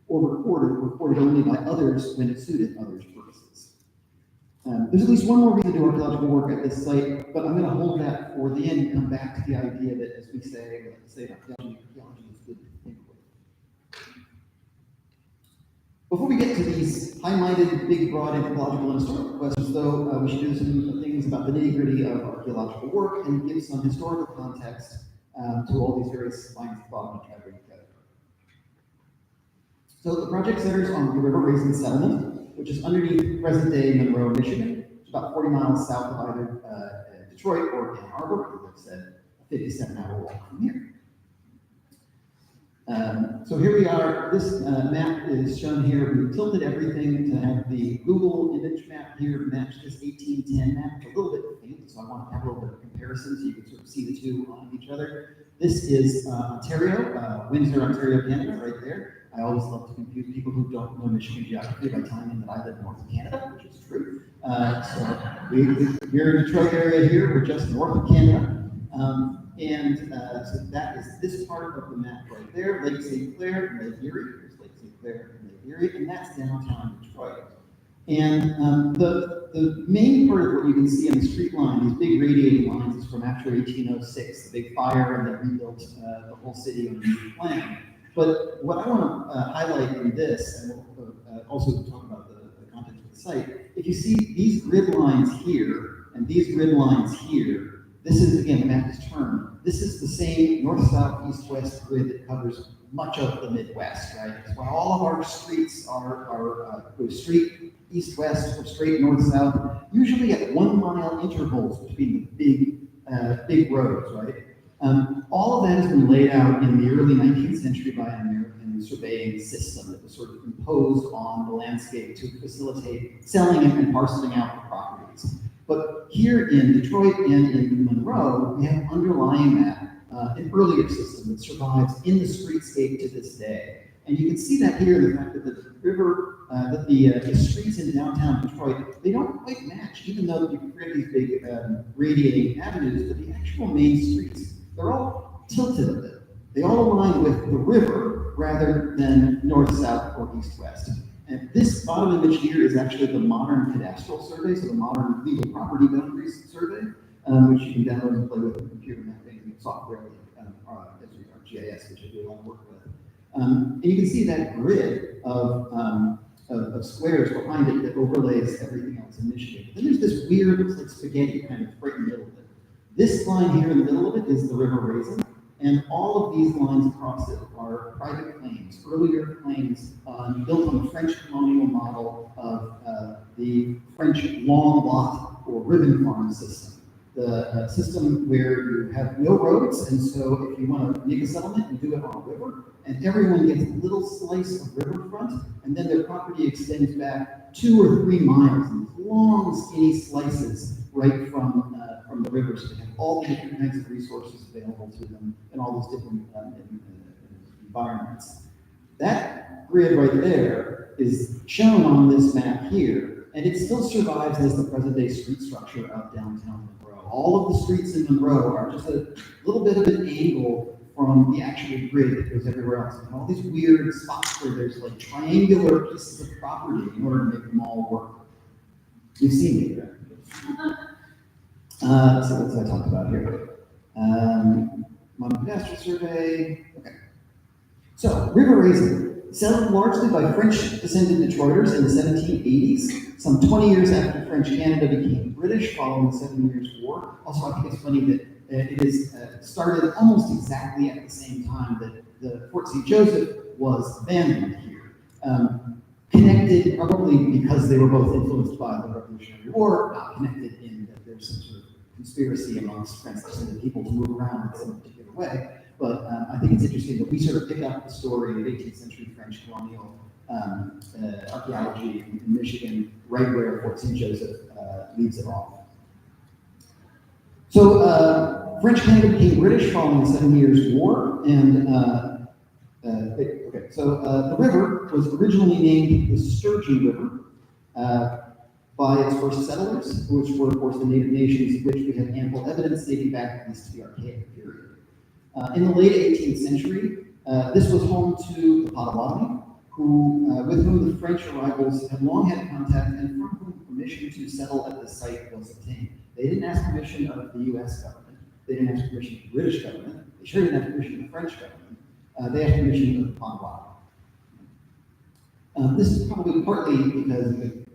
or recorded only by others when it suited others' purposes. There's at least one more reason to do archaeological work at this site, but I'm going to hold that for the end and come back to the idea that, as we say in archaeology is good to think with. Before we get to these high-minded, big, broad anthropological and historical questions, though, we should do some things about the nitty-gritty of archaeological work and give some historical context to all these various lines of thought we try to bring together. So the project centers on the River Raisin settlement, which is underneath present-day Monroe, Michigan. It's about 40 miles south of either Detroit or Ann Arbor, as I've said, a 57-hour walk from here. So here we are. This map is shown here. We've tilted everything to have the Google image map here match this 1810 map. It's a little bit faint, so I want to have a little bit of comparison so you can sort of see the two on each other. This is Ontario, Windsor, Ontario, Canada, right there. I always love to confuse people who don't know Michigan geography by telling them that I live north of Canada, which is true. So we're in the Detroit area here. We're just north of Canada. So that is this part of the map right there, Lake St. Clair and Lake Erie. There's Lake St. Clair and Lake Erie, and that's downtown Detroit. And the main part of what you can see on the street line, these big radiating lines, is from after 1806, the big fire, and they rebuilt the whole city on a new plan. But what I want to highlight in this, and we'll also talk about the context of the site, if you see these grid lines here and these grid lines here, this is, again, the map is turned. This is the same north-south, east-west grid that covers much of the Midwest, right? That's why all of our streets are straight east-west or straight north-south, usually at 1 mile intervals between the big roads, right? All of that has been laid out in the early 19th century by an American surveying system that was sort of imposed on the landscape to facilitate selling and parceling out the properties. But here in Detroit and in Monroe, we have underlying that, an earlier system that survives in the streetscape to this day. And you can see that here in the fact that the river, the streets in downtown Detroit, they don't quite match, even though you create these big radiating avenues, but the actual main streets, they're all tilted a bit. They all align with the river rather than north-south or east-west. And this bottom image here is actually the modern cadastral survey, so the modern legal property boundaries survey, which you can download and play with in computer mapping software like GIS, which I do a lot of work with. And you can see that grid of squares behind it that overlays everything else in Michigan. Then there's this weird, looks like spaghetti kind of right in the middle of it. This line here in the middle of it is the River Raisin, and all of these lines across it are private claims, earlier claims built on the French colonial model of the French long lot or ribbon farm system. The system where you have no roads, and so if you want to make a settlement, you do it on a river, and everyone gets a little slice of riverfront, and then their property extends back 2 or 3 miles in these long, skinny slices right from the river, so they have all the different kinds of resources available to them in all those different environments. That grid right there is shown on this map here, and it still survives as the present-day street structure of downtown Monroe. All of the streets in Monroe are just a little bit of an angle from the actual grid that goes everywhere else. And all these weird spots where there's like triangular pieces of property in order to make them all work. You've seen me, right? So that's what I talked about here. Modern cadastral survey. Okay. So, River Raisin, settled largely by French-descended Detroiters in the 1780s, some 20 years after French Canada became British following the 7 Years' War. Also, I think it's funny that it is started almost exactly at the same time that the Fort St. Joseph was abandoned here. Connected probably because they were both influenced by the Revolutionary War, not connected in that there's some sort of conspiracy amongst French-descended people to move around in some particular way. But I think it's interesting that we sort of pick up the story of 18th century French colonial archaeology in Michigan, right where Fort St. Joseph leaves it off. So French Canada became British following the 7 Years' War, and the river was originally named the Sturgeon River by its first settlers, which were, of course, the native nations, of which we have ample evidence dating back at least to the Archaic period. In the late 18th century, this was home to the Potawatomi, with whom the French arrivals had long had contact and from whom permission to settle at the site was obtained. They didn't ask permission of the US government. They didn't ask permission of the British government. They sure didn't ask permission of the French government. They asked permission of the Convoy. This is probably partly because we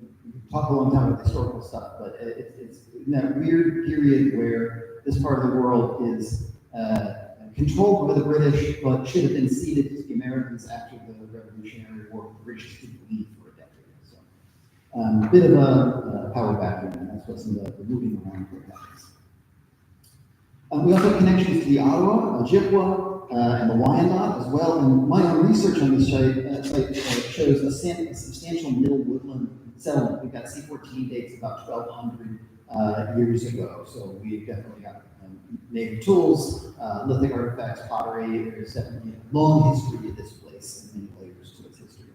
talk a long time about historical stuff, but it's in that weird period where this part of the world is controlled by the British, but should have been ceded to the Americans after the Revolutionary War. The British didn't leave for a decade. So, a bit of a power vacuum, and that's what's in the moving around here happens. We also have connections to the Ottawa, Ojibwa, and the Wyandot as well. And my own research on this site shows a substantial middle woodland settlement. We've got C14 dates about 1,200 years ago. So we've definitely got native tools, lithic artifacts, pottery. There's definitely a long history of this place and many layers to its history.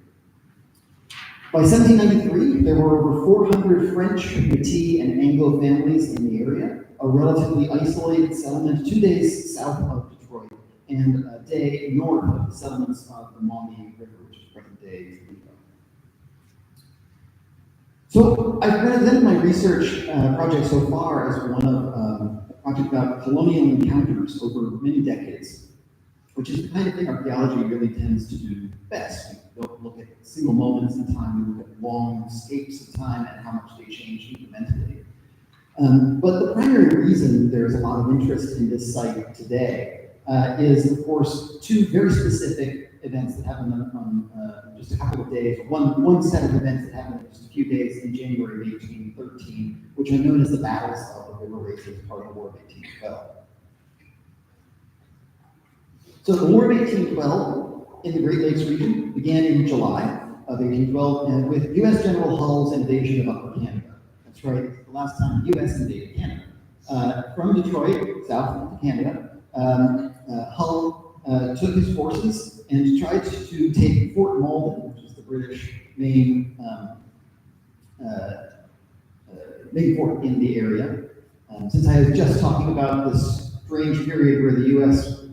By 1793, there were over 400 French, Métis, and Anglo families in the area, a relatively isolated settlement 2 days south of Detroit and a day north of the settlements of the Maumee River, which is present-day Toledo. So I've presented my research project so far as one of a project about colonial encounters over many decades, which is the kind of thing archaeology really tends to do best. We don't look at single moments in time, we look at long escapes of time and how much they change incrementally. But the primary reason there's a lot of interest in this site today is, of course, two very specific events that happened on just a couple of days, one set of events that happened in just a few days in January of 1813, which are known as the battles of the River Raisin as part of the War of 1812. So the War of 1812 in the Great Lakes region began in July of 1812 and with U.S. General Hull's invasion of Upper Canada. That's right, the last time the U.S. invaded Canada. From Detroit, south of Canada, Hull took his forces and tried to take Fort Malden, which is the British main fort in the area. Since I was just talking about this strange period where the U.S.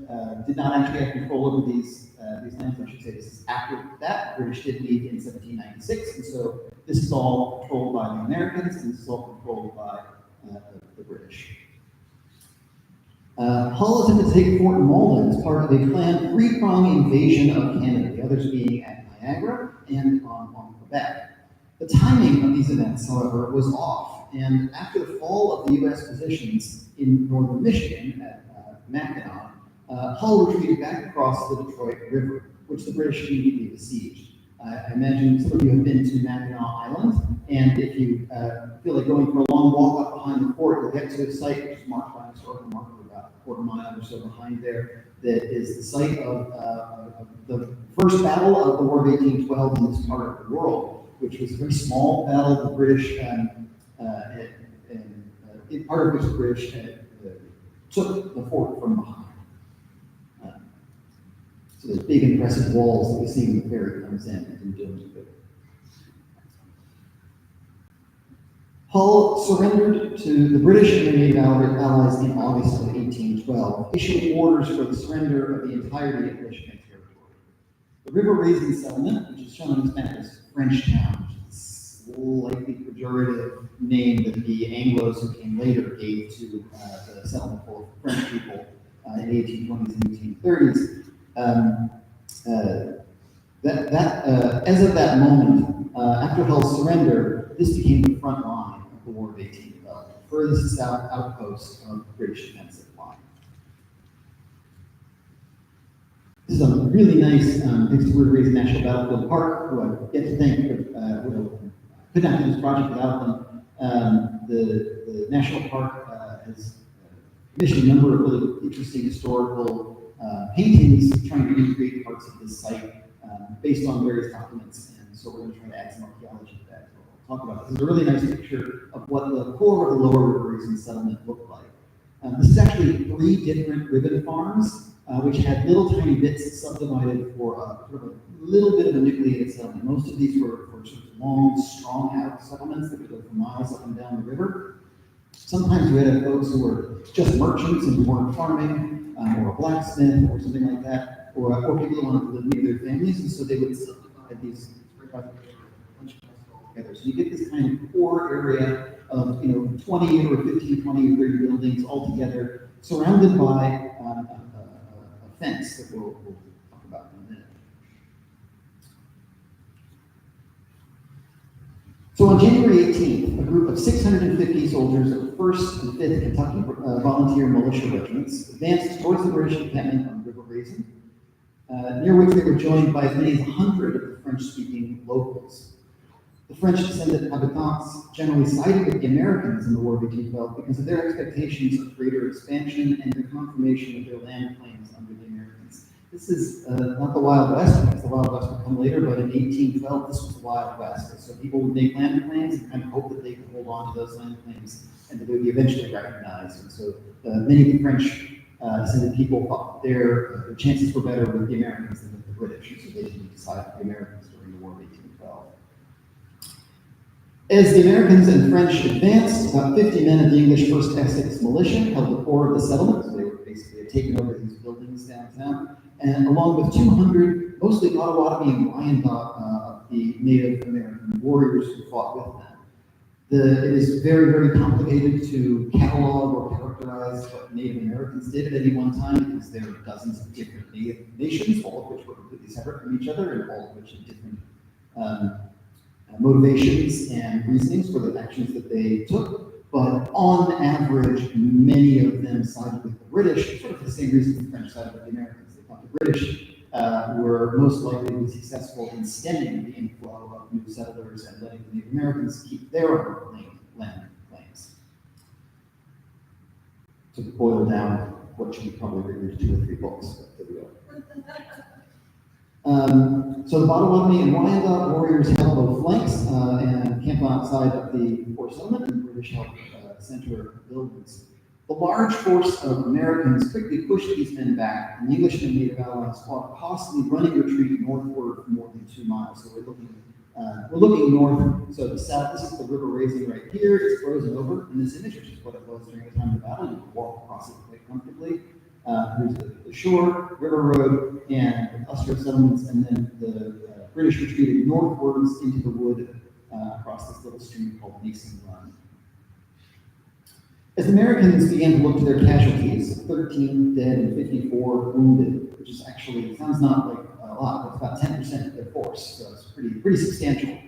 Did not actually have control over these lands, I should say this is after that. The British did leave in 1796, and so this is all controlled by the Americans, and this is all controlled by the British. Hull attempted to take Fort Malden as part of a planned three-pronged invasion of Canada, the others being at Niagara and on Quebec. The timing of these events, however, was off, and after the fall of the U.S. positions in northern Michigan at Mackinac, Hull retreated back across the Detroit River, which the British immediately besieged. I imagine some of you have been to Mackinac Island, and if you feel like going for a long walk up behind the fort, you'll get to a site which is marked by a historical marker about a quarter mile or so behind there, that is the site of the first battle of the War of 1812 in this part of the world, which was a very small battle. The British, in part of which the British took the fort from behind. So those big impressive walls that we see when the ferry comes in and domes of it. Hull surrendered to the British and their native allies in August of 1812, issuing orders for the surrender of the entirety of Michigan territory. The River Raisin settlement, which is shown on this map as Frenchtown, which is a slightly pejorative name that the Anglos who came later gave to the settlement full of French people in the 1820s and 1830s. As of that moment, after Hull's surrender, this became the front line of the War of 1812, the furthest south outpost of the British defensive line. This is a really nice thanks to River Raisin National Battlefield Park, who I get to thank, could not do this project without them. The National Park has commissioned a number of really interesting historical paintings trying to recreate parts of this site based on various documents, and so we're going to try to add some archaeology to that. We'll talk about this. This is a really nice picture of what the core of the Lower River Raisin settlement looked like. This is actually 3 different ribbon farms, which had little tiny bits subdivided for sort of a little bit of a nucleated settlement. Most of these were sort of long, strong-out settlements that would go for miles up and down the river. Sometimes we had folks who were just merchants and who weren't farming, or a blacksmith, or something like that, or people who wanted to live near their families, and so they would subdivide had these bunch of all together. So you get this kind of core area of 20 or 15, 20 or 30 buildings all together, surrounded by a fence that we'll talk about in a minute. So on January 18th, a group of 650 soldiers of the 1st and 5th Kentucky Volunteer Militia Regiments advanced towards the British encampment on River Raisin, near which they were joined by as many as 100 of the French-speaking locals. The French-descended habitants generally sided with the Americans in the War of 1812 because of their expectations of greater expansion and the confirmation of their land claims under the Americans. This is not the Wild West, because the Wild West would come later, but in 1812, this was the Wild West. So people would make land claims and kind of hope that they could hold on to those land claims and that they would be eventually recognized. And so many of the French descended people thought their chances were better with the Americans than with the British, and so they didn't decide with the Americans during the War of 1812. As the Americans and French advanced, about 50 men of the English 1st Essex Militia held the core of the settlement. So they were basically taken over these buildings downtown, and along with 200, mostly Potawatomi and Wyandotte, of the Native American warriors who fought with them. It is very, very complicated to catalog or characterize what Native Americans did at any one time, because there are dozens of different Native nations, all of which were completely separate from each other, and all of which had different motivations and reasonings for the actions that they took. But on average, many of them sided with the British, sort of for the same reason the French sided with the Americans. They thought the British were most likely to be successful in stemming the inflow of new settlers and letting the Native Americans keep their own land claims. To boil down what should be probably read 2 or 3 books, but there we go. So the Potawatomi and Wyandotte warriors held both flanks and camped outside of the core settlement, and the British held center buildings. The large force of Americans quickly pushed these men back, and the English and Native allies fought a costly running retreat northward for more than 2 miles. So we're looking north. So the south, this is the River Raisin right here. It's frozen over in this image, which is what it was during the time of the battle. You could walk across it quite comfortably. Here's the shore, river road, and the cluster of settlements, and then the British retreated northwards into the wood across this little stream called Mason Run. As the Americans began to look to their casualties, 13 dead and 54 wounded, which is actually, sounds not like a lot, but it's about 10% of their force, so it's pretty substantial.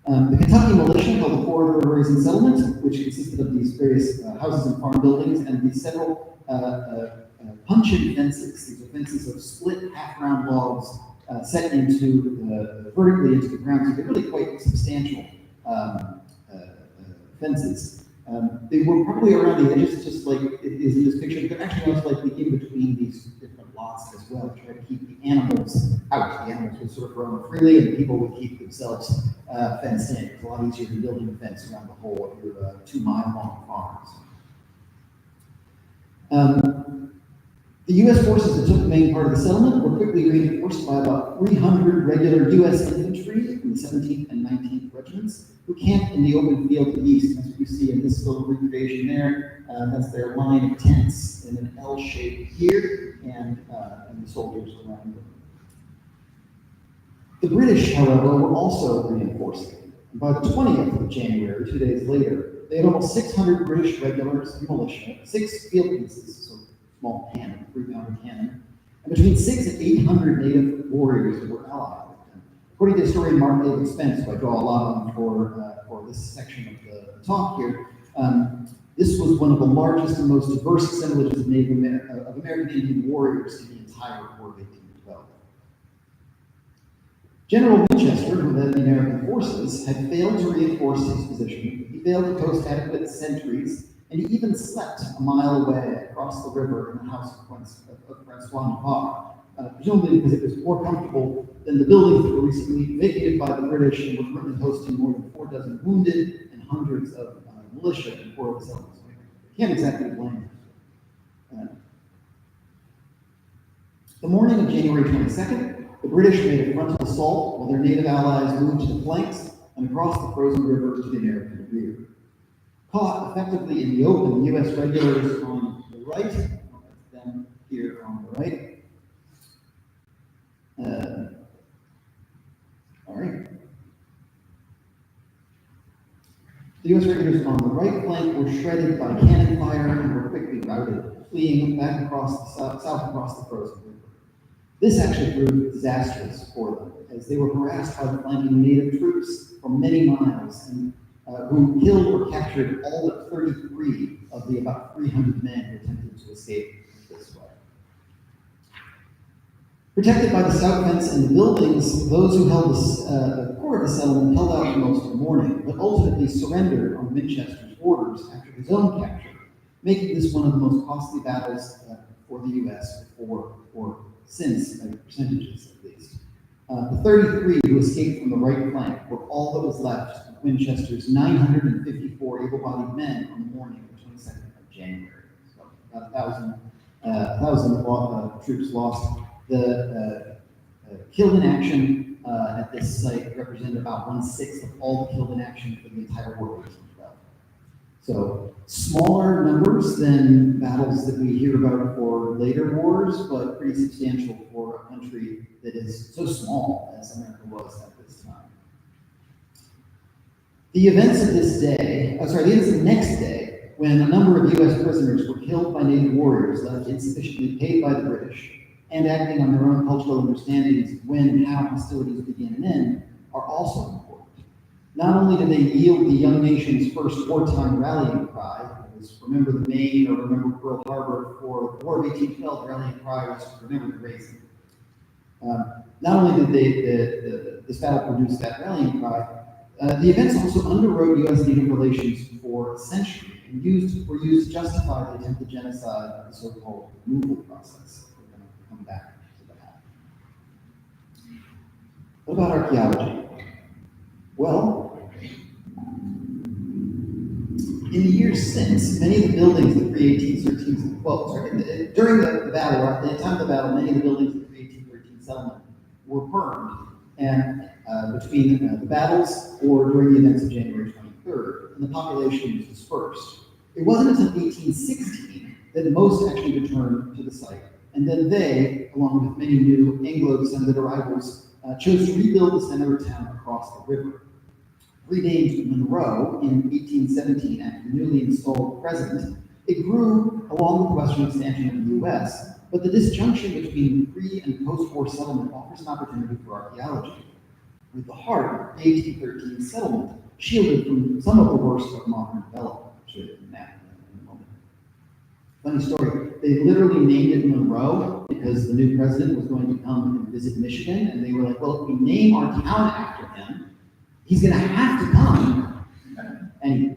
The Kentucky militia held the core of the Raisin settlement, which consisted of these various houses and farm buildings, and these several puncheon fences. These are fences of split half-round logs set into vertically into the ground, so they're really quite substantial fences. They were probably around the edges, just like it is in this picture, but they're actually most likely in between these different lots as well, to try to keep the animals out. The animals would sort of roam freely, and people would keep themselves fenced in. It's a lot easier than building a fence around the whole of your 2-mile-long farms. The U.S. forces that took the main part of the settlement were quickly reinforced by about 300 regular U.S. infantry from the 17th and 19th regiments, who camped in the open field to the east. That's what you see in this little recreation there. That's their line of tents in an L shape here, and the soldiers around them. The British, however, were also reinforcing. And by the 20th of January, 2 days later, they had almost 600 British regulars and militia, 6 field pieces, so small cannon, 3-pounder cannon, and between 600 and 800 native warriors that were allied with them. According to historian Mark David Spence, who I draw a lot on for this section of the talk here, this was one of the largest and most diverse assemblages of American Indian warriors in the entire War of 1812. General Winchester, who led the American forces, had failed to reinforce his position. He failed to post adequate sentries, and he even slept a mile away across the river in the house of Francois Navarre, presumably because it was more comfortable than the buildings that were recently vacated by the British and were currently hosting more than 4 dozen wounded and hundreds of militia in 4 of the settlements. Can't exactly blame them. The morning of January 22nd, the British made a frontal assault while their native allies moved to the flanks and across the frozen river to the American rear. Caught effectively in the open, the U.S. regulars on the right, that's them here on the right, U.S. regulars on the right flank were shredded by cannon fire and were quickly routed, fleeing back across the south across the frozen river. This actually proved disastrous for them, as they were harassed by the flanking native troops for many miles, and who killed or captured all but 33 of the about 300 men who attempted to escape this way. Protected by the scout fence and the buildings, those who held the core of the settlement held out for most of the morning, but ultimately surrendered on Winchester's orders after his own capture, making this one of the most costly battles for the U.S. before or since, by percentages at least. The 33 who escaped from the right flank were all that was left of Winchester's 954 able-bodied men on the morning of the 22nd of January. So about 1,000 troops lost. The killed in action at this site represented about 1/6 of all the killed in action for the entire war. So smaller numbers than battles that we hear about for later wars, but pretty substantial for a country that is so small as America was at this time. The events of this day, the events of the next day, when a number of U.S. prisoners were killed by native warriors left insufficiently paid by the British, and acting on their own cultural understandings of when and how hostilities begin and end, are also important. Not only did they yield the young nation's first wartime rallying cry, it was remember the Maine or remember Pearl Harbor, for the War of 1812, the rallying cry was remember the Raisin. Not only did this battle produce that rallying cry, the events also underwrote U.S.-Native relations for a century and were used to justify the attempted genocide of the so-called removal process. We're going to come back to that. What about archaeology? Well, in the years since, many of the buildings that pre-1813, during the battle, or at the time of the battle, many of the buildings of the pre-1813 settlement were burned, and between the battles or during the events of January 23rd, and the population was dispersed. It wasn't until 1816 that most actually returned to the site, and then they, along with many new Anglo-descended arrivals, chose to rebuild the center of town across the river. Renamed Monroe in 1817 after the newly installed president, it grew along with the western expansion of the U.S., but the disjunction between pre- and post-war settlement offers an opportunity for archaeology, with the heart of the 1813 settlement shielded from some of the worst of modern development, which we'll get in a moment. Funny story, they literally named it Monroe because the new president was going to come and visit Michigan, and they were like, well, if we name our town after him, he's going to have to come. Anyway.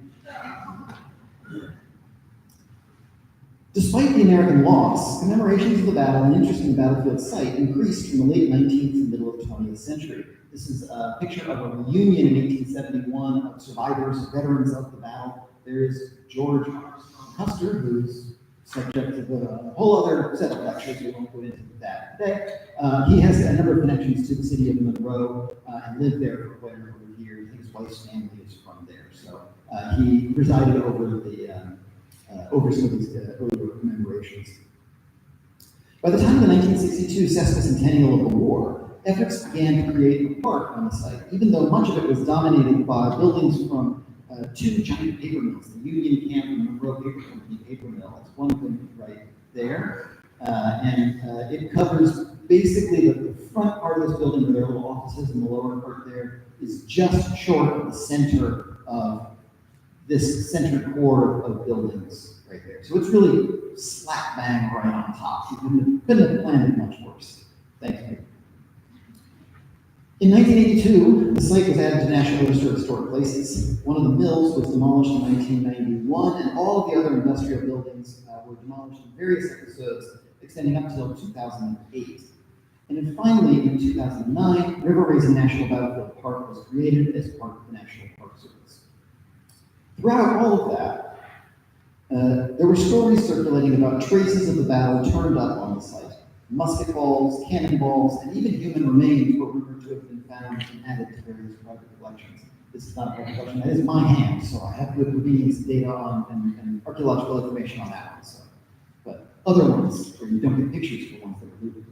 Despite the American loss, commemorations of the battle and interest in the battlefield site increased from the late 19th to the middle of the 20th century. This is a picture of a reunion in 1871 of survivors, veterans of the battle. There's George Custer, who's subject to the whole other set of lectures. We won't go into that today. He has a number of connections to the city of Monroe and lived there for quite a number of years. I think his wife's family is from there. So he presided over over some of these earlier commemorations. By the time of the 1962 sesquicentennial of the war, efforts began to create a park on the site, even though much of it was dominated by buildings from two giant paper mills, the Union Camp and Monroe Paper Company paper mill. It's one of them right there. It covers basically the front part of this building where there are little offices, and the lower part there is just short of the center of this centered core of buildings right there. So it's really slap bang right on top. You couldn't have planned it much worse. Thanks, Mike. In 1982, the site was added to the National Register of Historic Places. One of the mills was demolished in 1991, and all of the other industrial buildings were demolished in various episodes, extending up until 2008. And then finally, in 2009, River Raisin National Battlefield Park was created as part of the National Park Service. Throughout all of that, there were stories circulating about traces of the battle turned up on the site. Musket balls, cannonballs, and even human remains were rumored to have been found and added to various private collections. This is not a private collection, that is my hand, so I have good convenience data on and archaeological information on that one. So. But other ones, where you don't get pictures for ones that are rumored.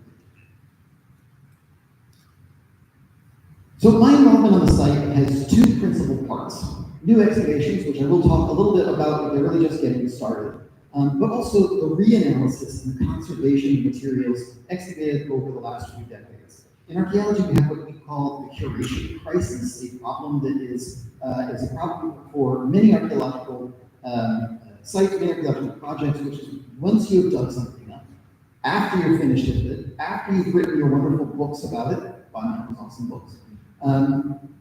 So my involvement on the site has two principal parts. new excavations, which I will talk a little bit about, but they're really just getting started. But also the reanalysis and conservation of materials excavated over the last few decades. In archaeology, we have what we call the curation crisis, a problem that is a problem for many archaeological sites, many archaeological projects, which is once you have dug something up, after you're finished with it, after you've written your wonderful books about it, by my awesome books,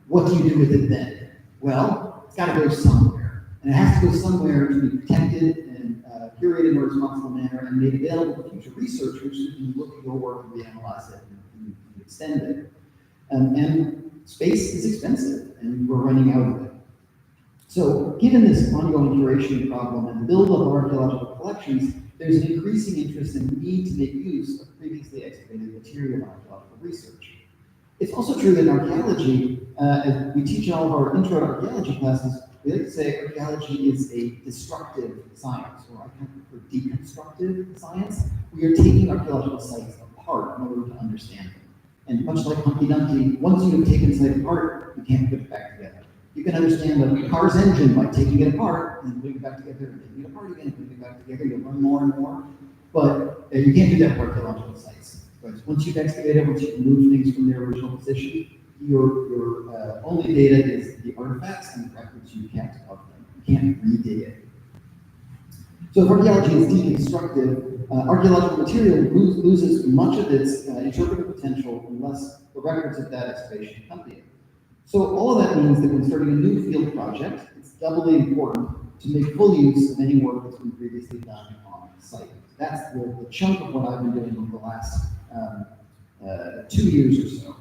what do you do with it then? Well, it's got to go somewhere. And it has to go somewhere to be protected and curated in a responsible manner and made available to future researchers who can look at your work and reanalyze it and extend it. And space is expensive, and we're running out of it. So given this ongoing curation problem and the buildup of archaeological collections, there's an increasing interest and need to make use of previously excavated material in archaeological research. It's also true that in archaeology, as we teach in all of our intro to archaeology classes, we like to say archaeology is a destructive science, or I kind of prefer deconstructive science. We are taking archaeological sites apart in order to understand them. And much like Humpty Dumpty, once you have taken a site apart, you can't put it back together. You can understand a car's engine by taking it apart and putting it back together and taking it apart again and putting it back together. You'll learn more and more, but you can't do that for archaeological sites. Right? Once you've excavated, once you can move things from their original position, your only data is the artifacts and the records you kept of them. You can't redig it. So if archaeology is deconstructive, archaeological material loses much of its interpretive potential unless the records of that excavation accompany it. So all of that means that when starting a new field project, it's doubly important to make full use of any work that's been previously done on the site. That's the chunk of what I've been doing over the last 2 years or so.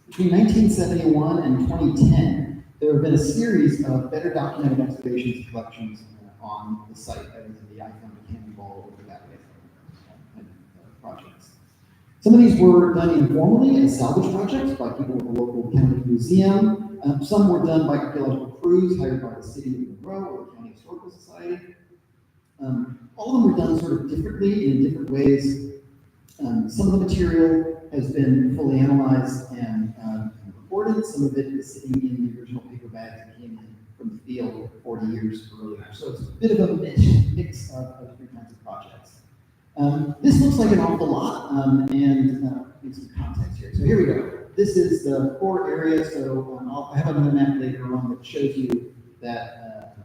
Between 1971 and 2010, there have been a series of better documented excavations and collections on the site, other than the I Found a Cannonball or that way projects. Some of these were done informally as salvage projects by people at the local county museum. Some were done by archaeological crews hired by the city of Monroe or the County Historical Society. All of them were done sort of differently in different ways. Some of the material has been fully analyzed and recorded. Some of it is sitting in the original paper bags that came in from the field 40 years earlier. So it's a bit of a mix of three kinds of projects. This looks like an awful lot, and need some context here. So here we go. This is the core area. So I have another map later on that shows you that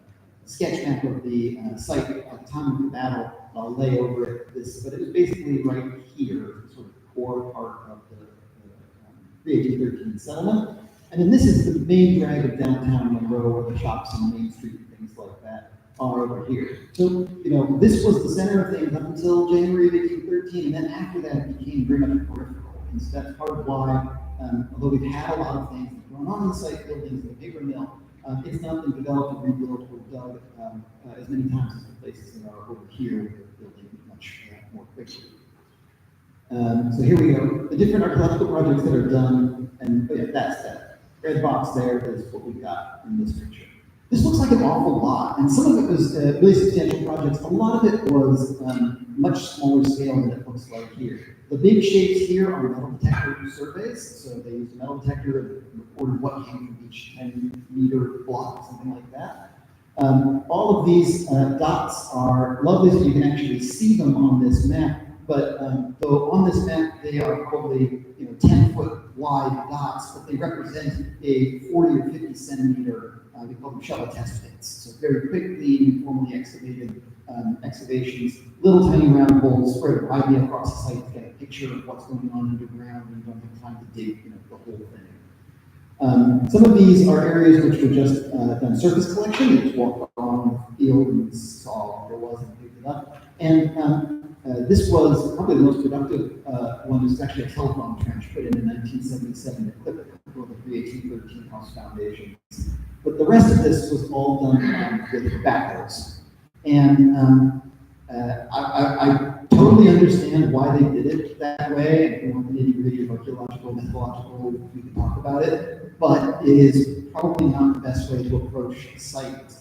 sketch map of the site at the time of the battle. I'll lay over it. But it was basically right here, sort of core part of the pre-1813 settlement. And then this is the main drag of downtown Monroe, where the shops on Main Street and things like that are over here. So, this was the center of things up until January of 1813, and then after that it became very much peripheral. And so that's part of why, although we've had a lot of things going on the site, buildings, the paper mill, it's not been developed and rebuilt or dug as many times as the places that are over here, where they're building much more quickly. So here we go. The different archaeological projects that are done, and that's that. Red box there is what we've got in this picture. This looks like an awful lot, and some of it was really substantial projects. A lot of it was much smaller scale than it looks like here. The big shapes here are metal detector surveys, so they used a metal detector and recorded what came from each 10-meter block, something like that. All of these dots are lovely, so you can actually see them on this map. But though on this map they are probably 10-foot wide dots, but they represent a 40 or 50 centimeter, we call them shovel test pits. So very quickly, informally excavated excavations, little tiny round holes spread widely across the site to get a picture of what's going on underground, and you don't have time to dig the whole thing. Some of these are areas which were just done surface collection. You just walked along the field and saw what there was and picked it up. And this was probably the most productive one. This is actually a telephone trench put in 1977 to clip a couple of the pre-1813 house foundations. But the rest of this was all done with backhoes. And I totally understand why they did it that way. If you want the nitty-gritty of archaeological, methodological, we can talk about it. But it is probably not the best way to approach a site,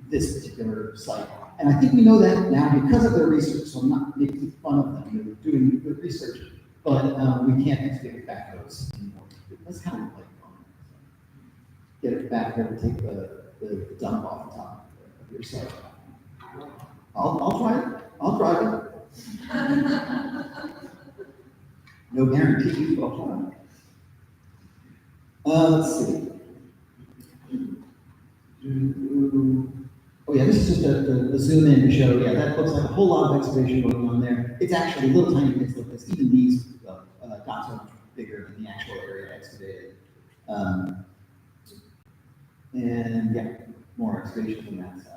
this particular site. And I think we know that now because of their research, so I'm not making fun of them. They're doing good research, but we can't excavate backhoes anymore. That's kind of like get it back there and take the the dump off the top of your site. I'll try it. I'll try it. No guarantees, but I'll try it. Let's see. Oh yeah, this is just a zoom in to show, yeah, that looks like a whole lot of excavation going on there. It's actually little tiny bits like this. Even these dots are much bigger than the actual area excavated. And yeah, more excavation from that side.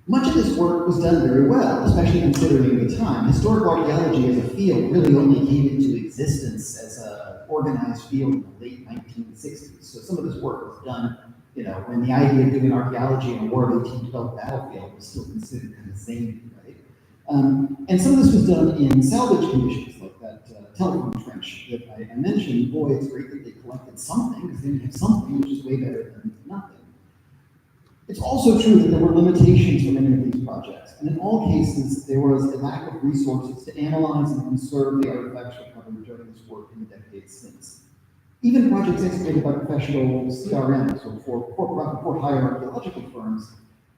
Much of this work was done very well, especially considering the time. Historical archaeology as a field really only came into existence as an organized field in the late 1960s. So some of this work was done, when the idea of doing archaeology on a War of 1812 battlefield was still considered kind of zany, right? And some of this was done in salvage conditions, like that telephone trench that I mentioned. Boy, it's great that they collected something, because then you have something, which is way better than nothing. It's also true that there were limitations for many of these projects, and in all cases, there was a lack of resources to analyze and conserve the artifacts recovered during this work in the decades since. Even projects executed by professional CRMs, or for hire archaeological firms,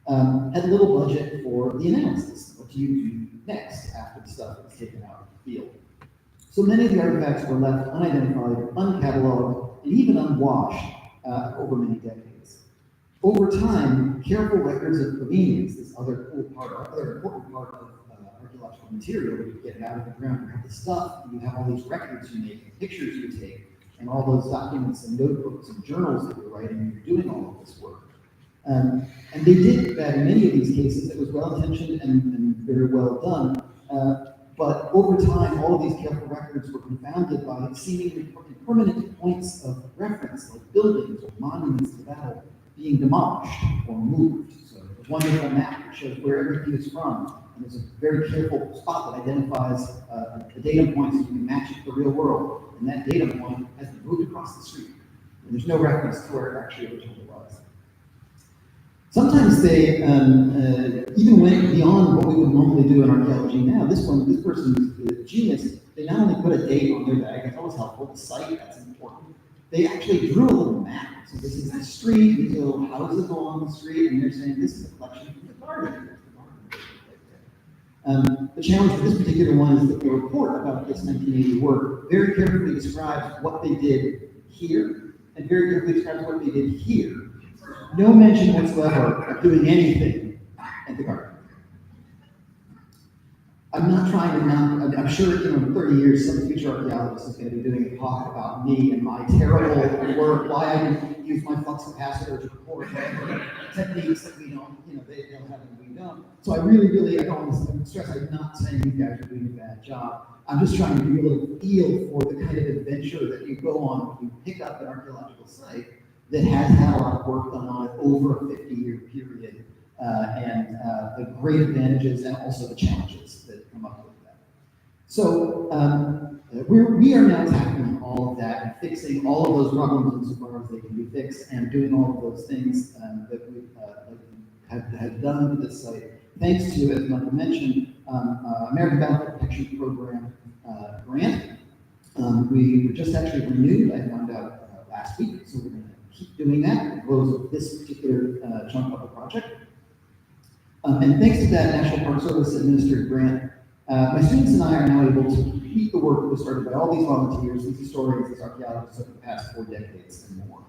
had little budget for the analysis. What do you do next after the stuff is taken out of the field? So many of the artifacts were left unidentified, uncatalogued, and even unwashed over many decades. Over time, careful records of provenience, this other important part of archaeological material, where you get it out of the ground, you have the stuff, you have all these records you make, pictures you take, and all those documents and notebooks and journals that you're writing, and you're doing all of this work. And they did that in many of these cases. It was well-intentioned and very well done. But over time, all of these careful records were confounded by seemingly permanent points of reference, like buildings or monuments to battle, being demolished or moved. So there's a wonderful map that shows where everything is from, and there's a very careful spot that identifies the data points so you can match it to the real world, and that data point has been moved across the street, and there's no reference to where it actually originally was. Sometimes they even went beyond what we would normally do in archaeology now. This person's a genius. They not only put a date on their bag, that's always helpful, the site, that's important. They actually drew a little map. So this is the street, these little houses along the street, and they're saying this is a collection from the garden. The challenge for this particular one is that the report about this 1980 work very carefully describes what they did here, and very carefully describes what they did here. No mention whatsoever of doing anything at the garden. I'm not trying to I'm sure in 30 years, some future archaeologist is going to be doing a talk about me and my terrible work, why I didn't use my flux capacitor to record techniques that we don't, they'll have and we don't. So I really, I don't want to stress, I'm not saying you guys are doing a bad job. I'm just trying to give you a little feel for the kind of adventure that you go on when you pick up an archaeological site that has had a lot of work done on it over a 50-year period, and the great advantages and also the challenges that come up with that. So we are now tackling all of that and fixing all of those problems insofar as they can be fixed, and doing all of those things that we have done to this site, thanks to, as Michael mentioned, American Battlefield Protection Program grant. We were just actually renewed, I found out last week, so we're going to keep doing that at the close of this particular chunk of the project. And thanks to that National Park Service administered grant, my students and I are now able to complete the work that was started by all these volunteers, these historians, these archaeologists over the past 4 decades and more.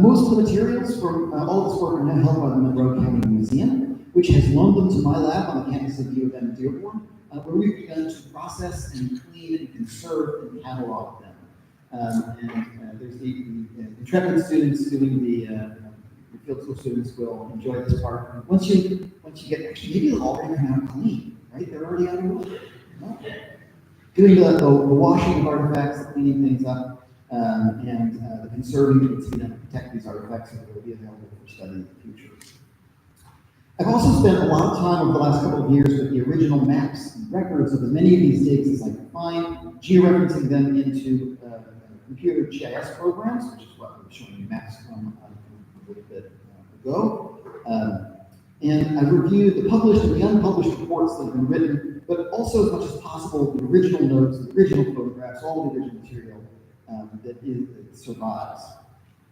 Most of the materials from all this work are now held by the Monroe County Museum, which has loaned them to my lab on the campus of U of M Dearborn, where we've begun to process and clean and conserve and catalog them. There's the intrepid students doing the field school students will enjoy this part. Once you get, actually, maybe they'll already come out clean, right? They're already out of work. No. Doing the washing of artifacts, the cleaning things up, and the conserving that needs to be done to protect these artifacts so that they'll be available for study in the future. I've also spent a lot of time over the last couple of years with the original maps and records of as many of these digs as I could find, georeferencing them into computer GIS programs, which is what I was showing you maps from a little bit ago. And I've reviewed the published and the unpublished reports that have been written, but also as much as possible the original notes, the original photographs, all the original material. that survives.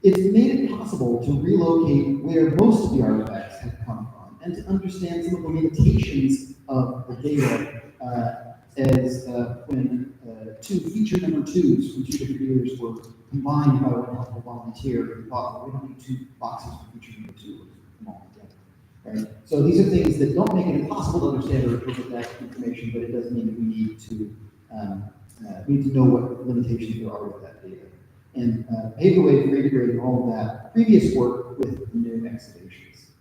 It's made it possible to relocate where most of the artifacts have come from and to understand some of the limitations of the data as when two feature number twos from two different years were combined by one helpful volunteer. We thought, well, we don't need two boxes for feature number two, let's put them all together. Right? So these are things that don't make it impossible to understand or interpret that information, but it does mean that we need to know what limitations there are with that data. And pave the way for integrating all of that previous work with new excavations.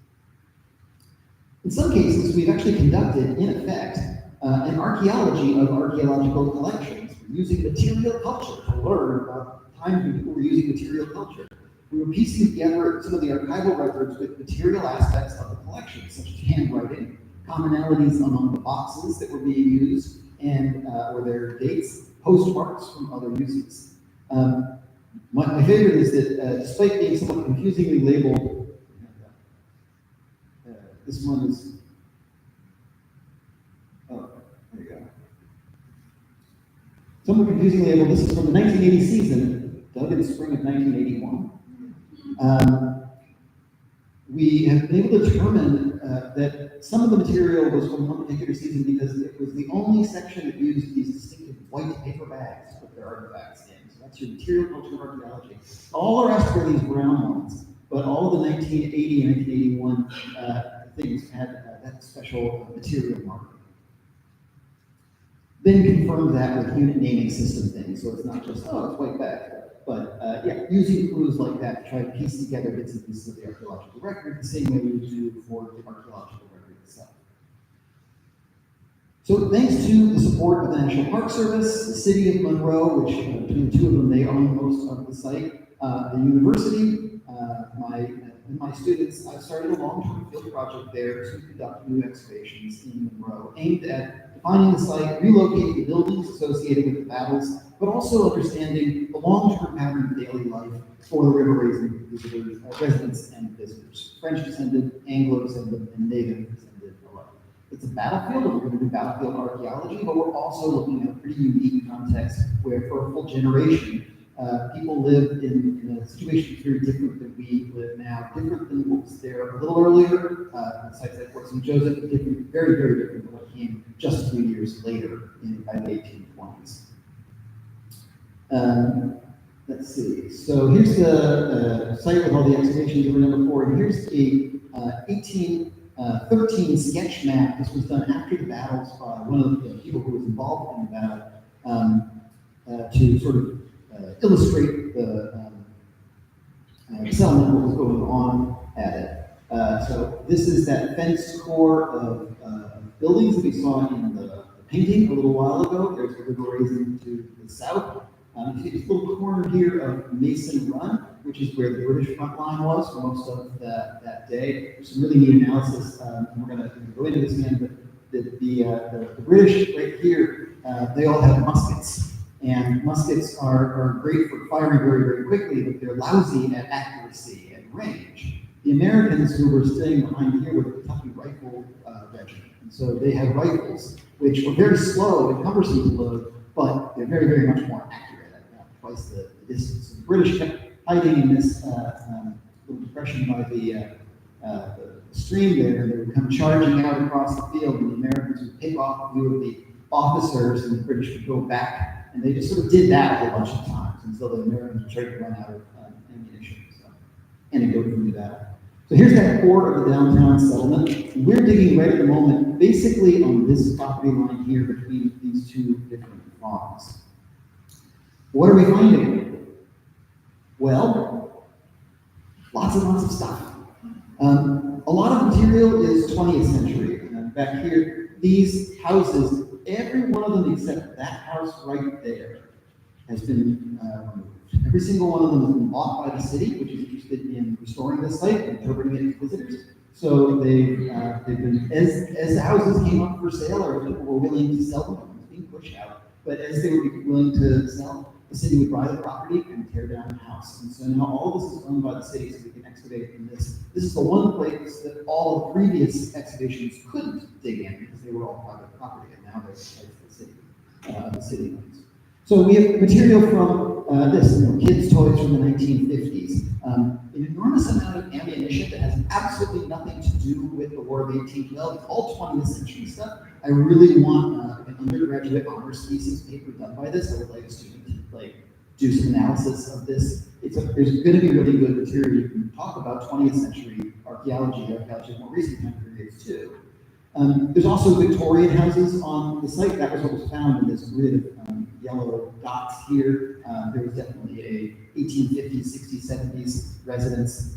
In some cases, we've actually conducted, in effect, an archaeology of archaeological collections. We're using material culture to learn about the time when people were using material culture. We were piecing together some of the archival records with material aspects of the collection, such as handwriting, commonalities among the boxes that were being used, and or their dates, postmarks from other uses. My favorite is that despite being somewhat confusingly labeled, this one is, oh, there you go. Somewhat confusingly labeled, this is from the 1980 season, dug in the spring of 1981. We have been able to determine that some of the material was from one particular season because it was the only section that used these distinctive white paper bags to put their artifacts in. So that's your material culture archaeology. All the rest were these brown ones, but all of the 1980 and 1981 things had that special material marker. Then confirmed that with unit naming system things, so it's not just, oh, it's white bag. But yeah, using clues like that to try to piece together bits and pieces of the archaeological record the same way we do for the archaeological record itself. So thanks to the support of the National Park Service, the City of Monroe, which between the two of them, they own most of the site, the university, and my students, I've started a long-term field project there to conduct new excavations in Monroe, aimed at defining the site, relocating the buildings associated with the battles, but also understanding the long-term pattern of daily life for the River Raisin residents and visitors, French descended, Anglo descended, and Native descended alike. It's a battlefield, and we're going to do battlefield archaeology, but we're also looking at a pretty unique context where for a full generation, people lived in a situation very different than we live now, different than what was there a little earlier, sites like Fort St. Joseph, different, very, very different than what came just a few years later by the 1820s. Let's see, so here's the site with all the excavations that were done before, and here's the 1813 sketch map. This was done after the battles by one of the people who was involved in the battle to sort of illustrate the settlement, what was going on at it. So this is that fenced core of buildings that we saw in the painting a little while ago. There's the River Raisin to the south. You see this little corner here of Mason Run, which is where the British front line was for most of that day. There's some really neat analysis, and we're going to go into this again, but the British right here, they all have muskets. And muskets are great for firing very, very quickly, but they're lousy at accuracy and range. The Americans who were staying behind here were the Kentucky Rifle Regiment. And so they had rifles, which were very slow and cumbersome to load, but they're very, very much more accurate at twice the distance. So the British kept hiding in this little depression by the stream there, and they would come charging out across the field, and the Americans would pick off a few of the officers, and the British would go back. And they just sort of did that a whole bunch of times until the Americans were starting to run out of ammunition. So, and it go through that. So here's that core of the downtown settlement. We're digging right at the moment, basically on this property line here between these two different farms. What are we finding? Well, lots and lots of stuff. A lot of material is 20th century. Back here, these houses, every one of them except that house right there has been removed. Every single one of them has been bought by the city, which is interested in restoring this site and interpreting it to visitors. So they've been, as the houses came up for sale or people were willing to sell them, it was being pushed out. But as they were willing to sell, the city would buy the property and tear down the house. And so now all of this is owned by the city, so we can excavate in this. This is the one place that all of the previous excavations couldn't dig in because they were all private property, and now they're the city owns. So we have material from this, kids' toys from the 1950s. An enormous amount of ammunition that has absolutely nothing to do with the War of 1812. It's all 20th century stuff. I really want an undergraduate honors thesis paper done by this. I would like a student to do some analysis of this. There's going to be really good material. You can talk about 20th century archaeology of more recent time periods too. There's also Victorian houses on the site. That was what was found in this grid of yellow dots here. There was definitely a 1850s, 60s, 70s residence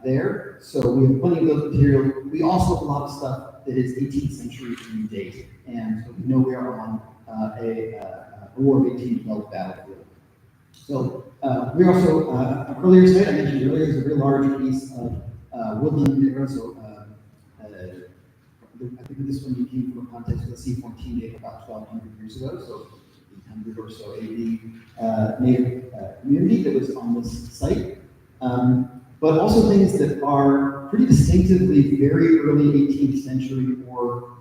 there. So we have plenty of those materials. We also have a lot of stuff that is 18th century in date. And so we know we are on a War of 1812 battlefield. So we also, an earlier site I mentioned earlier is a very large piece of woodland mineral. So I think this one came from a context of the C14 date about 1,200 years ago, so 800 or so AD native community that was on this site. But also things that are pretty distinctively very early 18th century or,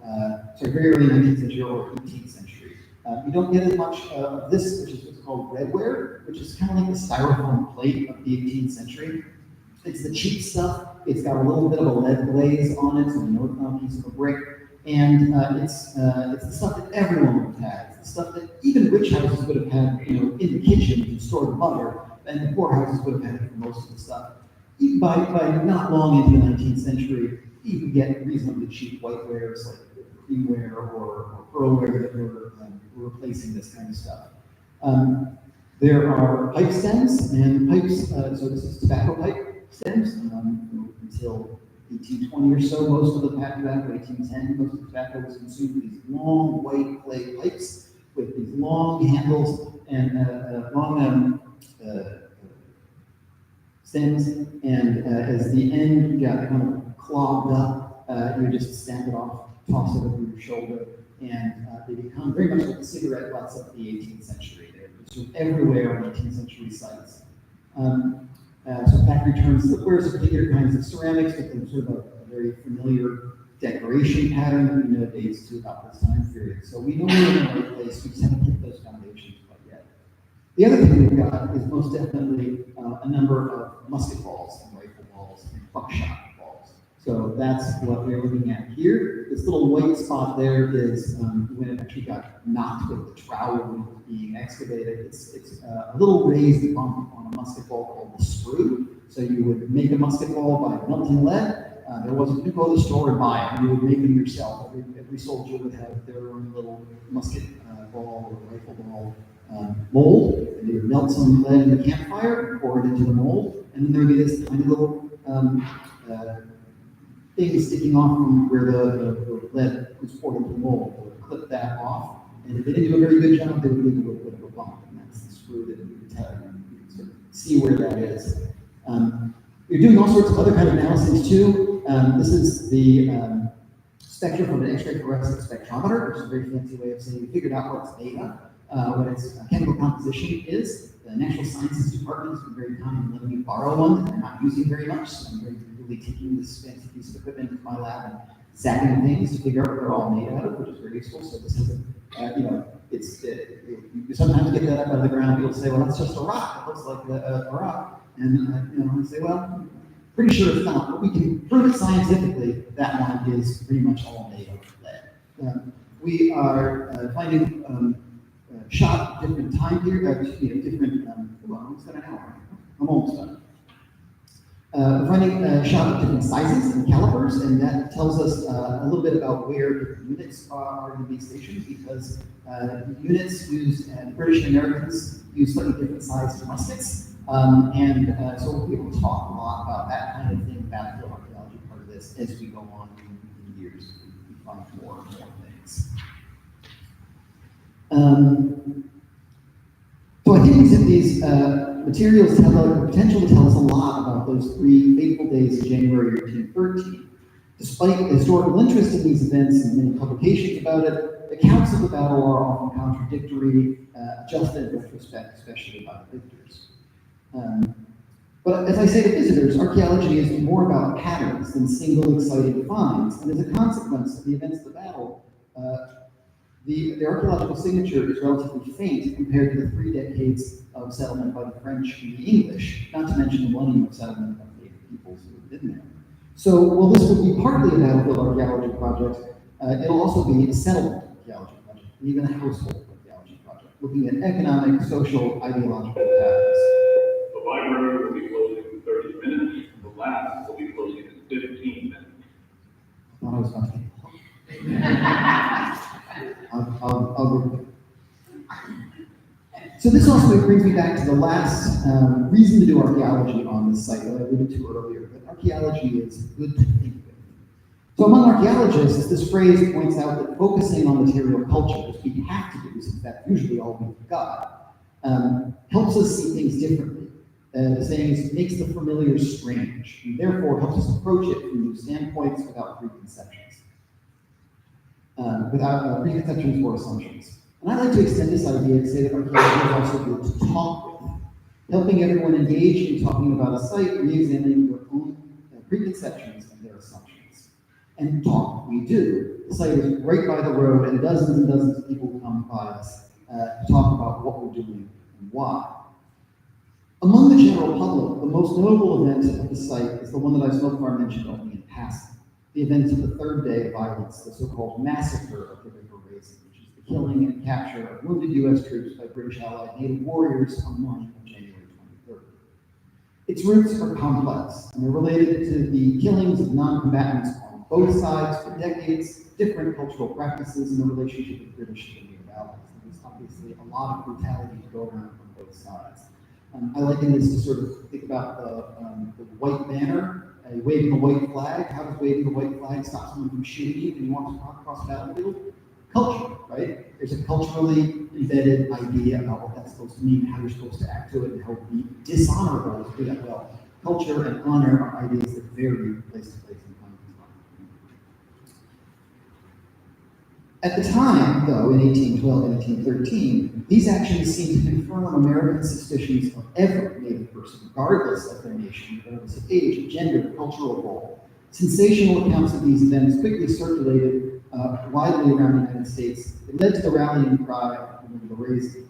very early 19th century or 18th century. You don't get as much of this, which is what's called redware, which is kind of like the styrofoam plate of the 18th century. It's the cheap stuff. It's got a little bit of a lead glaze on it, so you know it's not a piece of a brick. And it's the stuff that everyone would have had. It's the stuff that even rich houses would have had, in the kitchen to store the butter, and the poor houses would have had it for most of the stuff. Even by not long into the 19th century, you could get reasonably cheap whitewares like creamware or pearlware that were replacing this kind of stuff. There are pipe stems and pipes. So this is tobacco pipe stems until 1820 or so. Most of the tobacco, 1810, most of the tobacco was consumed with these long white clay pipes with these long handles and long stems. And as the end got kind of clogged up, you just stamp it off, toss it over your shoulder, and they become very much like the cigarette butts of the 18th century. They're consumed everywhere on 18th century sites. So factory turns footwear, particular kinds of ceramics with sort of a very familiar decoration pattern that we know dates to about this time period. So we know we're in the right place. We just haven't hit those foundations quite yet. The other thing we've got is most definitely a number of musket balls and rifle balls and buckshot balls. So that's what we're looking at here. This little white spot there is when it actually got knocked with the trowel when it was being excavated. It's a little raised bump on a musket ball called the sprue. So you would make a musket ball by melting lead. There wasn't, you go to the store and buy it. You would make them yourself. Every soldier would have their own little musket ball or rifle ball mold. And they would melt some lead in the campfire, pour it into the mold, and then there would be this tiny little thing sticking off from where the lead was poured into the mold. They would clip that off, and if they didn't do a very good job, they would leave a little bit of a bump, and that's the sprue that you can tell. You can sort of see where that is. You're doing all sorts of other kind of analyses too. This is the spectrum from an X-ray fluorescent spectrometer, which is a very fancy way of saying we figured out what it's made of, what its chemical composition is. The Natural Sciences Department has been very kind in letting me borrow one that they're not using very much, so I'm very really taking this fancy piece of equipment into my lab and zapping things to figure out what they're all made out of, which is very useful. So this is you sometimes get that up out of the ground. People say, well, that's just a rock. It looks like a rock. And I say, well, pretty sure it's not, but we can prove it scientifically. That one is pretty much all made of lead. We are finding shot at different time periods, different, almost done an hour. I'm almost done. We're finding shot at different sizes and calibers, and that tells us a little bit about where different units are going to be stationed, because units used, British and Americans use slightly different sized muskets. So we'll be able to talk a lot about that kind of thing, battlefield archaeology part of this, as we go on in years. We find more and more things. So I think these materials have the potential to tell us a lot about those 3 fateful days of January 1813. Despite the historical interest in these events and many publications about it, accounts of the battle are often contradictory, just in retrospect, especially by the victors. But as I say to visitors, archaeology is more about patterns than single exciting finds, and as a consequence of the events of the battle, the archaeological signature is relatively faint compared to the 3 decades of of settlement by the French and the English, not to mention the millennium of settlement of native peoples who lived in there. So while this will be partly a battlefield archaeology project, it'll also be a settlement archaeology project, and even a household archaeology project, looking at economic, social, ideological patterns. The library will be closing in 30 minutes. The lab will be closing in 15 minutes. I thought I was about to I'll go. So this also brings me back to the last reason to do archaeology on this site that I alluded to earlier, that archaeology is good to think with. So among archaeologists, this phrase points out that focusing on material culture, which we have to do, since that's usually all we've got, helps us see things differently. The saying is, makes the familiar strange, and therefore helps us approach it from new standpoints without preconceptions. Preconceptions or assumptions. And I'd like to extend this idea to say that archaeology is also good to talk with, helping everyone engage in talking about a site, re-examining their own preconceptions and their assumptions. And talk, we do. The site is right by the road, and dozens of people come by us to talk about what we're doing and why. Among the general public, the most notable event of the site is the one that I've so far mentioned only in passing, the events of the third day of violence, the so-called massacre of the River Raisin, which is the killing and capture of wounded U.S. troops by British allied native warriors on the morning of January 23rd. Its roots are complex, and they're related to the killings of non-combatants on both sides for decades, different cultural practices, and the relationship with British and native allies. There's obviously a lot of brutality to go around on both sides. I liken this to sort of think about the white banner, waving a white flag. How does waving a white flag stop someone from shooting you when you want to walk across the battlefield? Culture, right? There's a culturally embedded idea about what that's supposed to mean, how you're supposed to act to it, and how it would be dishonorable to do that well. Culture and honor are ideas that vary place to place and time to time. At the time, though, in 1812 and 1813, these actions seemed to confirm American suspicions of every Native person, regardless of their nation, regardless of age, gender, cultural role. Sensational accounts of these events quickly circulated widely around the United States. It led to the rallying cry of the Raisin.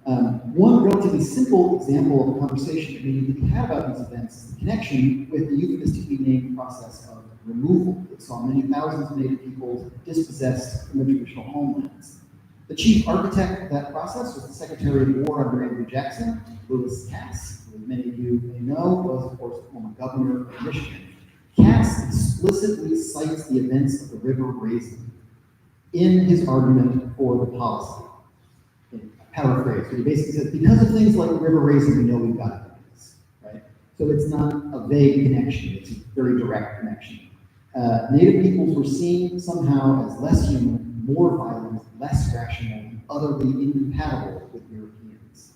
One relatively simple example of a conversation that we need to have about these events is the connection with the euphemistically named process of removal that saw many thousands of Native people dispossessed from their traditional homelands. The chief architect of that process was the Secretary of War under Andrew Jackson, Lewis Cass, who many of you may know was, of course, the former governor of Michigan. Cass explicitly cites the events of the River Raisin in his argument for the policy. In paraphrase, but he basically says, because of things like the River Raisin, we know we've got to do this, right? So it's not a vague connection, it's a very direct connection. Native peoples were seen somehow as less human, more violent, less rational, and utterly incompatible with Europeans.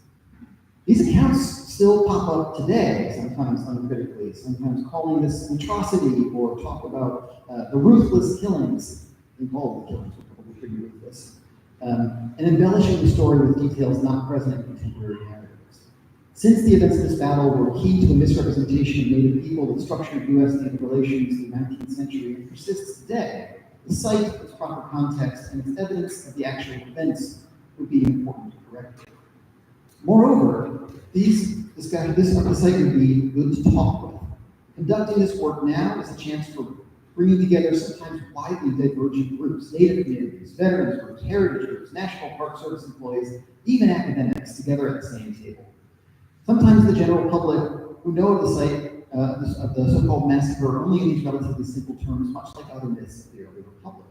These accounts still pop up today, sometimes uncritically, sometimes calling this an atrocity, or talk about the ruthless killings. I think all the killings were probably pretty ruthless. And embellishing the story with details not present in contemporary narratives. Since the events of this battle were key to the misrepresentation of Native people that structured U.S.-Native relations in the 19th century and persists today, the site, its proper context, and its evidence of the actual events would be important to correct. Moreover, this site would be good to talk with. Conducting this work now is a chance for bringing together sometimes widely divergent groups, Native communities, veterans groups, heritage groups, National Park Service employees, even academics together at the same table. Sometimes the general public who know of the site of the so-called massacre only in these relatively simple terms, much like other myths of the early republic.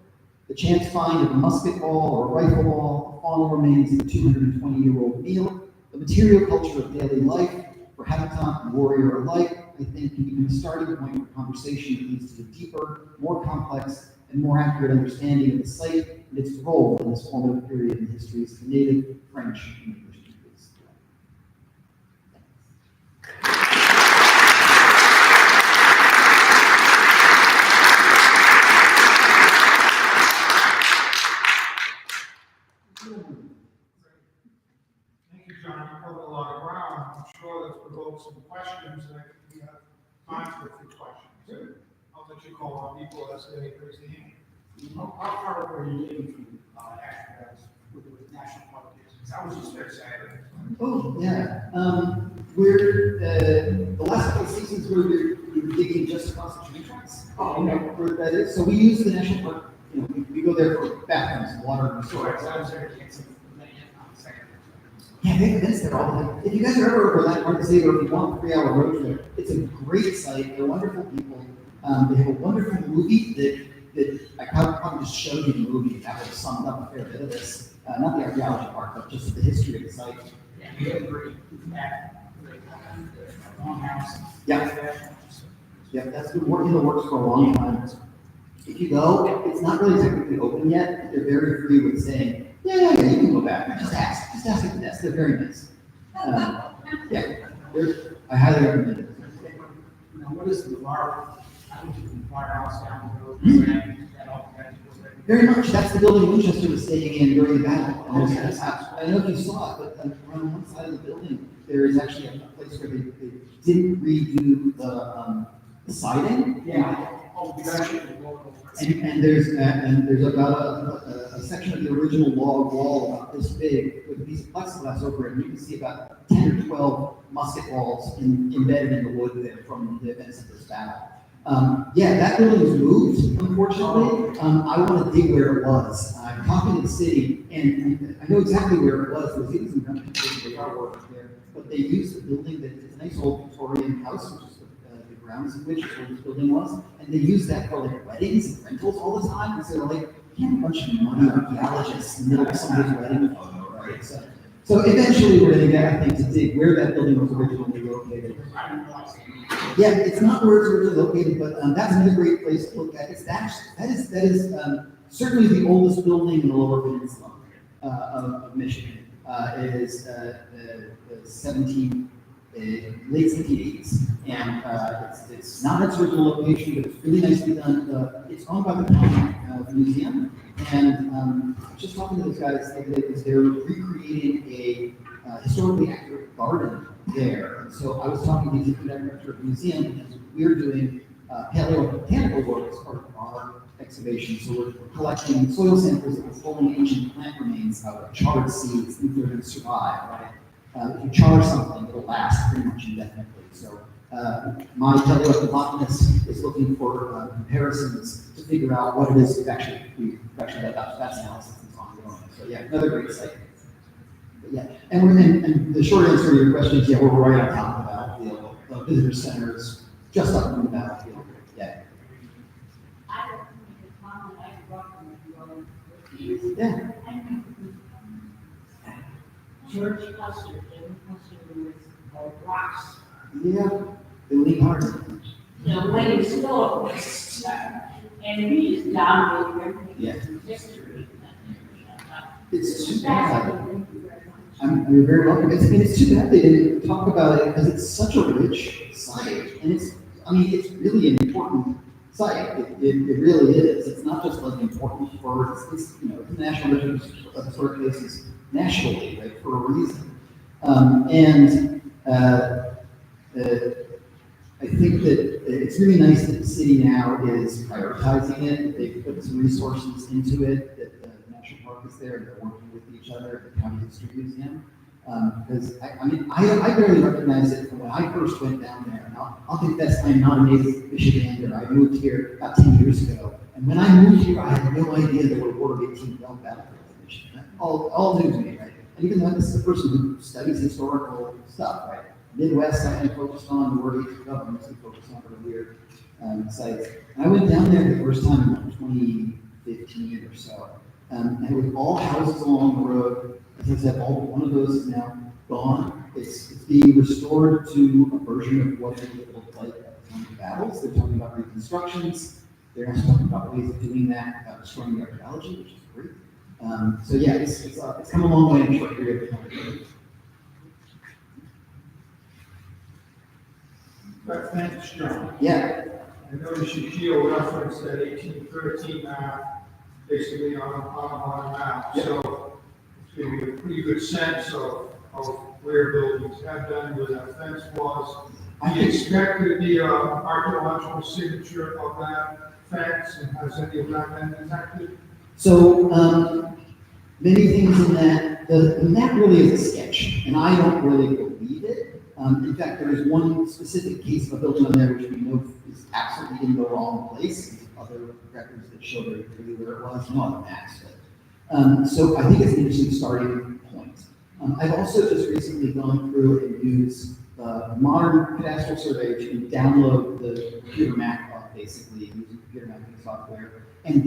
The chance find of a musket ball or a rifle ball, the fallen remains of a 220-year-old meal, the material culture of daily life, for habitant and warrior alike, I think can become a starting point for conversation that leads to a deeper, more complex, and more accurate understanding of the site and its role in this formative period in the histories of the Native, French, and English peoples. Thank you, John. You covered a lot of ground. I'm sure that's provoked some questions, and I think we have time for a few questions. I'll let you call on people as they raise their hand. How far were you getting from actual with National Park is? That was just very sad. Oh, yeah. We're, the last couple of seasons we were digging just across the train tracks. Oh, You know, where that is. So we use the national park, you know, we go there for bathrooms, water, and So I storage. was there, can't see the minute, I'm saying. Yeah, they have events there all the time. If you guys are ever over that part of the city, or if you want a 3-hour road trip, it's a great site. They're wonderful people. They have a wonderful movie that I probably just showed you the movie that would have summed up a fair bit of this. Not the archaeology part, but just the history of the site. Yeah, we agree. That, the longhouse. Yeah. Yeah, that's been working in the works for a long time. If you go, it's not really technically open yet, but they're very free with saying, yeah, you can go back. Just ask at the desk. They're very nice. Yeah, I highly recommend it. Now, what is the bar? I think you can firehouse down the road. That all kinds of things. Very much. That's the building Winchester was staying in during the battle. And I don't know if you saw it, but on one side of the building, there is actually a place where they didn't redo the siding. Yeah. Oh, you actually can go over. And there's about a section of the original log wall about this big with a piece of plexiglass over it. And you can see about 10 or 12 musket balls embedded in the wood there from the events of this battle. Yeah, that building was moved, unfortunately. I want to dig where it was. I'm talking to the city, and I know exactly where it was. It was in the artwork there, but they used the building that it's a nice old Victorian house, which is the grounds of which is where this building was, and they used that for like weddings and rentals all the time. And so they're like, you have a bunch of money archaeologists in the middle of somebody's wedding photo, right? So eventually we're going to get, I think, to dig where that building was originally located. Yeah, it's not where it's originally located, but that's another great place to look at. That is certainly the oldest building in the Lower Peninsula of Michigan. It is late 1780s, and it's not its original location, but it's really nicely done. It's owned by the county museum, and I was just talking to those guys the other day because they're recreating a historically accurate garden there. And so I was talking to the executive director of the museum because we're doing paleobotanical work as part of our excavation. So we're collecting soil samples and pulling ancient plant remains out of charred seeds, things that are going to survive, right? If you char something, it'll last pretty much indefinitely. So my paleobotanist is looking for comparisons to figure out what it is we've actually done. That's analysis is ongoing. So yeah, another great site. But yeah, and the short answer to your question is, yeah, we're right on top of the battlefield. The visitor center is just up from the battlefield. Yeah. Yeah. George Custer, was rocks. Yeah. They lean hard. When he was still and he just dominated everything. Yeah. History. It's too bad. You're very welcome. It's too bad they didn't talk about it because it's such a rich site, and it's really an important site. It really is. It's not just like important for it's the National Register of Historic Places nationally, right, for a reason. I think that it's really nice that the city now is prioritizing it. They've put some resources into it. That the National Park is there, and they're working with each other at the County History Museum. Because I barely recognized it from when I first went down there. And I'll confess, I'm not a native Michigander. I moved here about 10 years ago. And when I moved here, I had no idea there were War 18 Bell battlefields in Michigan. All new to me, right? And even though this is a person who studies historical stuff, right? Midwest, I had focused on the War 18 Bell, mostly focused on earlier sites. And I went down there the first time in 2015 or so. And it was all houses along the road. As I said, one of those is now gone. It's being restored to a version of what it looked like at the time of battles. They're talking about reconstructions. They're also talking about ways of doing that without destroying the archaeology, which is great. So yeah, it's come a long way in a short period of time. But thanks, John. Yeah. I noticed you geo-referenced that 1813 map, basically on a map. Yep. So it's giving you a pretty good sense of where buildings have done, where that fence was. Do you expect there to be an archaeological signature of that fence, and has any of that been detected? So many things in that the map really is a sketch, and I don't really believe it. In fact, there is one specific case of a building on there which we know is absolutely in the wrong place. There's other records that show very clearly where it was, no other maps. But, so I think it's an interesting starting point. I've also just recently gone through and used the modern cadastral survey to download the computer map, basically using computer mapping software. And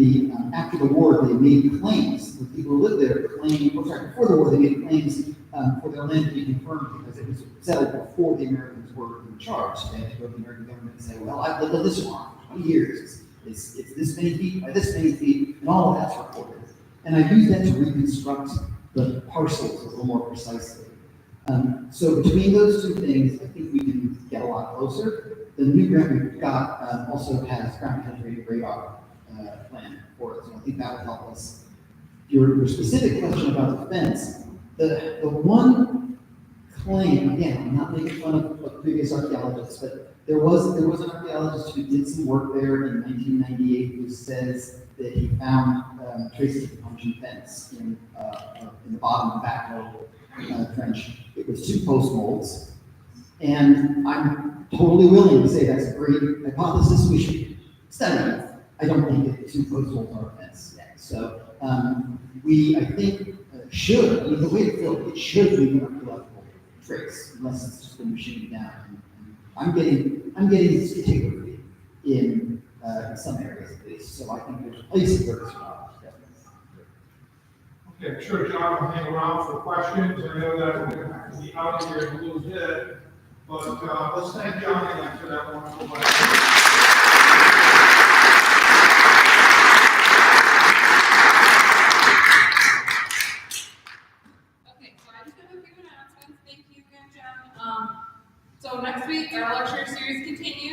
after the war, they made claims. The people who lived there claimed, before the war, they made claims for their land to be confirmed because it was settled before the Americans were in charge. They had to go to the American government and say, well, I've lived on this farm for 20 years. It's this many feet by this many feet, and all of that's recorded. And I used that to reconstruct the parcels a little more precisely. So between those two things, I think we can get a lot closer. The new grant we've got also has ground penetrating radar plan for it, so I think that would help us. Your specific question about the fence, the one claim, again, I'm not making fun of previous archaeologists, but there was an archaeologist who did some work there in 1998 who says that he found traces of the puncheon fence in the bottom backhoe trench. It was 2 post molds, and I'm totally willing to say that's a great hypothesis we should study. I don't think that 2 post molds are a fence yet. So I think, should, I mean, the way to fill it should leave an archaeological trace, unless it's just been machined down. I'm getting stratigraphy in some areas at least, so I think there's places where it's not. Okay, I'm sure John will hang around for questions. I know that we're going to be out of here in a little bit, but let's thank John again for that wonderful lecture. Okay, so I just have a few announcements. Thank you again, Jen. So next week, our lecture series continues.